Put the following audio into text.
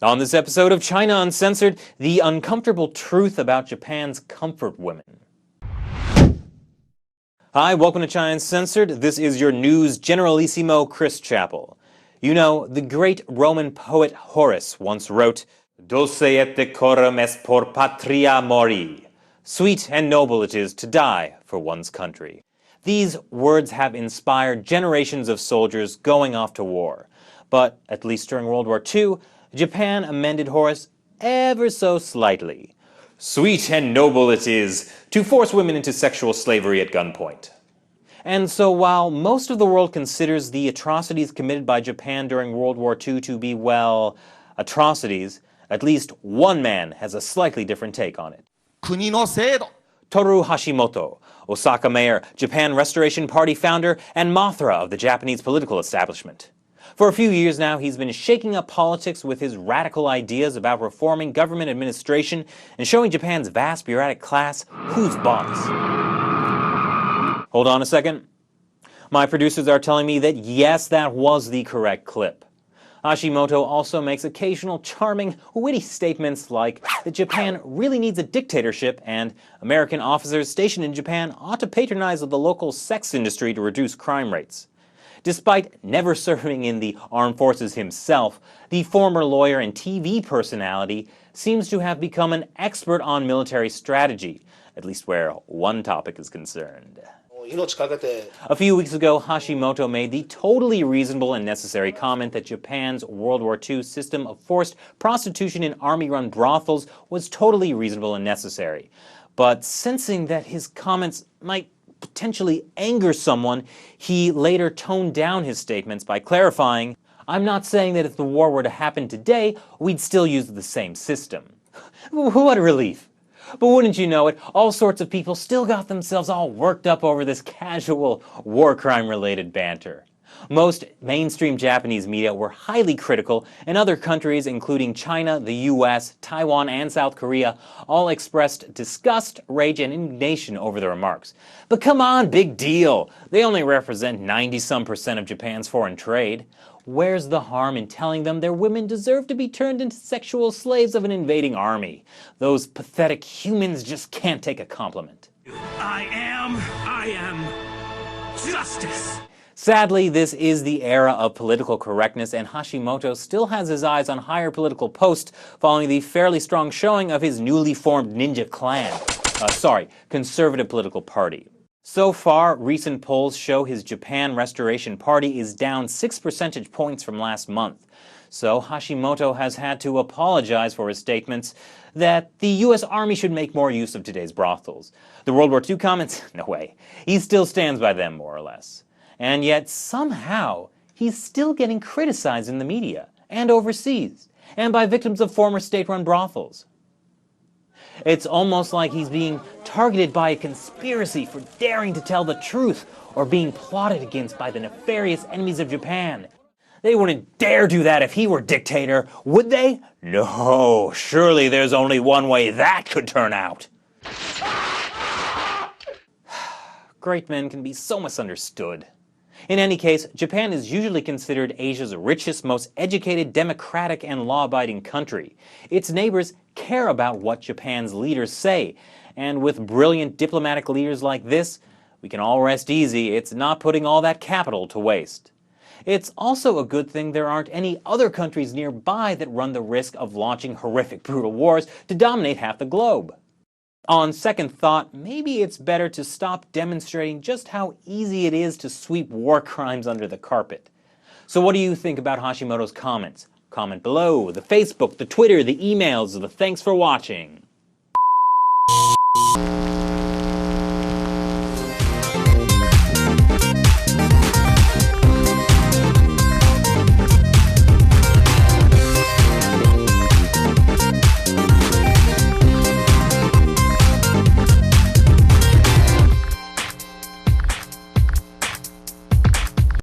On this episode of China Uncensored, the uncomfortable truth about Japan's comfort women. Hi, welcome to China Uncensored. This is your news generalissimo, Chris Chappell. You know, the great Roman poet Horace once wrote, "Dulce et decorum est por patria mori." Sweet and noble it is to die for one's country. These words have inspired generations of soldiers going off to war. But, at least during World War II, Japan amended Horace ever so slightly. Sweet and noble it is to force women into sexual slavery at gunpoint. And so while most of the world considers the atrocities committed by Japan during World War II to be, well, atrocities, at least one man has a slightly different take on it. Toru Hashimoto, Osaka mayor, Japan Restoration Party founder, and Mothra of the Japanese political establishment. For a few years now, he's been shaking up politics with his radical ideas about reforming government administration and showing Japan's vast bureaucratic class who's boss. Hold on a second. My producers are telling me that yes, that was the correct clip. Hashimoto also makes occasional charming, witty statements like that Japan really needs a dictatorship and American officers stationed in Japan ought to patronize the local sex industry to reduce crime rates. Despite never serving in the armed forces himself, the former lawyer and TV personality seems to have become an expert on military strategy, at least where one topic is concerned. A few weeks ago, Hashimoto made the totally reasonable and necessary comment that Japan's World War II system of forced prostitution in army-run brothels was totally reasonable and necessary. But sensing that his comments might potentially anger someone, he later toned down his statements by clarifying, "I'm not saying that if the war were to happen today, we'd still use the same system." What a relief. But wouldn't you know it, all sorts of people still got themselves all worked up over this casual war crime-related banter. Most mainstream Japanese media were highly critical, and other countries, including China, the US, Taiwan, and South Korea, all expressed disgust, rage, and indignation over the remarks. But come on, big deal! They only represent 90-some% of Japan's foreign trade. Where's the harm in telling them their women deserve to be turned into sexual slaves of an invading army? Those pathetic humans just can't take a compliment. I am justice! Sadly, this is the era of political correctness, and Hashimoto still has his eyes on higher political posts following the fairly strong showing of his newly formed ninja clan. Conservative political party. So far, recent polls show his Japan Restoration Party is down 6 percentage points from last month. So Hashimoto has had to apologize for his statements that the US Army should make more use of today's brothels. The World War II comments? No way. He still stands by them, more or less. And yet, somehow, he's still getting criticized in the media, and overseas, and by victims of former state-run brothels. It's almost like he's being targeted by a conspiracy for daring to tell the truth, or being plotted against by the nefarious enemies of Japan. They wouldn't dare do that if he were dictator, would they? No, surely there's only one way that could turn out. Great men can be so misunderstood. In any case, Japan is usually considered Asia's richest, most educated, democratic, and law-abiding country. Its neighbors care about what Japan's leaders say, and with brilliant diplomatic leaders like this, we can all rest easy it's not putting all that capital to waste. It's also a good thing there aren't any other countries nearby that run the risk of launching horrific, brutal wars to dominate half the globe. On second thought, maybe it's better to stop demonstrating just how easy it is to sweep war crimes under the carpet. So what do you think about Hashimoto's comments? Comment below, the Facebook, the Twitter, the emails, the thanks for watching.